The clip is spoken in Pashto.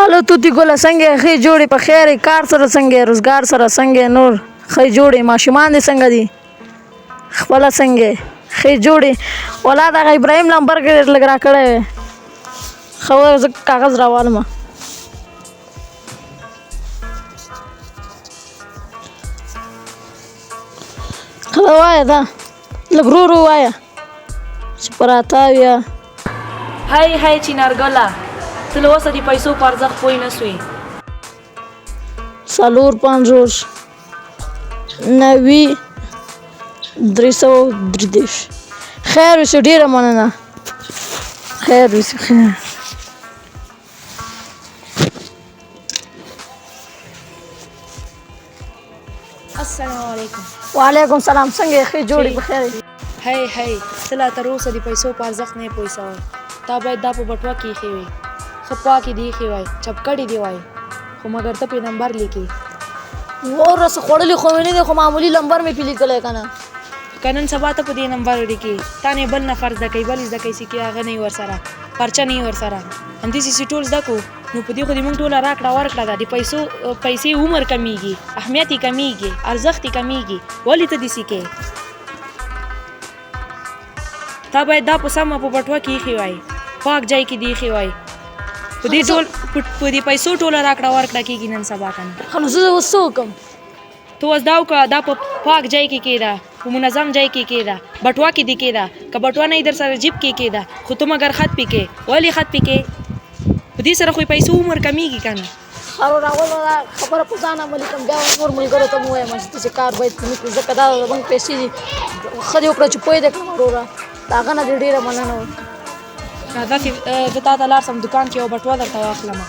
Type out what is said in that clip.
هلو توتي ګله څنګه یې؟ ښې جوړې په خیر یې؟ کار سره څنګه یې؟ روزګار سره څنګه یې؟ نور ښې جوړې؟ ماشومان دې څنګه دي؟ خپله څنګه یې؟ ښې جوړې؟ والله دغه ابراهیم لمبر کې لږ راکړی وی. ښه وایه زه کاغذ راوالمه. ښه وایه دا لږ ورو ورو وایه چې په راتاویه. هی چینارګله، ته له اوسه د پیسو په ارزښت پوه نه سوې. 450 90 330. خیر وسې، ډېره مننه. خیر وسې، خیر. السلام علیکم. وعلیکم سلام. څنګه یې؟ ښې جوړې په خیر یې؟ هی ته لا تر اوسه د پیسو په ارزښت نه یې پوه سوی. تا باید دا په بټوه کې ایښې وی، ښه پاکې دې ایښې وای، چپکړې دې وای، خو مګر ته پې نمبر لیکې. واوره څه خوړلي خو مې نه دی، خو معمولي نمبر مې پې لیکلی که نه. که نن سبا ته په دې نمبر لیکې، تا نه بل نفر زده کوي، بل زده کوي چې هغه نه وي ورسره، پرچه نه وي ورسره، همداسې چې ټول زده کړو، نو په دې خو د موږ ټوله راکړه ورکړه ده. د پیسې عمر کمیږي، اهمیت یې کمیږي، ارزښت یې کمیږي. ولې ته داسې کوې؟ تا باید دا په سمه په بټوه کې ایښې وای، پاک ځای کې دې ایښې وای. په دې پیسو ټوله راکړه ورکړه کېږي نن سبا که نه. ښه نو زه اوس څه وکړم؟ ته اوس دا وکړه، دا په پاک ځای کې کېږده، په منظم ځای کې کېږده، بټوه کې دې کېږده. که بټوه نه یې در سره جیب کې کېږده، خو ته مګر خط پې کې. ولې خط پې کې؟ په دې سره خو پیسو عمر کمیږي که نه. ښه راوله دا خبره په ځان عملي کړم، بیا نور ملګرو ته مو ووایم چې داسې کار باید وکړو، ځکه دا زموږ پیسې دي. ښه دې وکړه چې پوه دې کړم وروره، د هغه نه دې ډېره مننه وکړه. راځه چې زه تا ته لاړ شم، دوکان کې یو بټوه درته واخلمه.